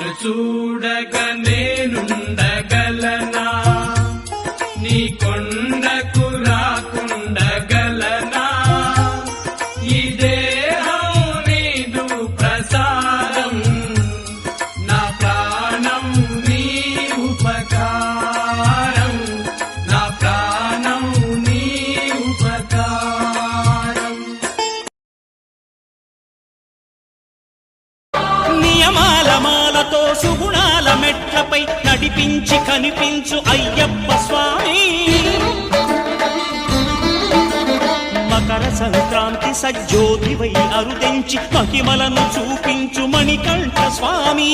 నిన్ను చూడక నేనుండగలనా, నీ కొండకు రాకుండగలనా, ఈ దేహం నీదు ప్రసాదం, నా ప్రాణం నీ ఉపకారం, నా ప్రాణం నీ ఉపకారం. నియమాలమాలతో సుగుణాల మెట్లపై నడిపించి కనిపించు అయ్యప్ప స్వామి, మకర సంక్రాంతి సజ్జోతివై అరుదెంచి మహిమలను చూపించు మణికంఠ స్వామి.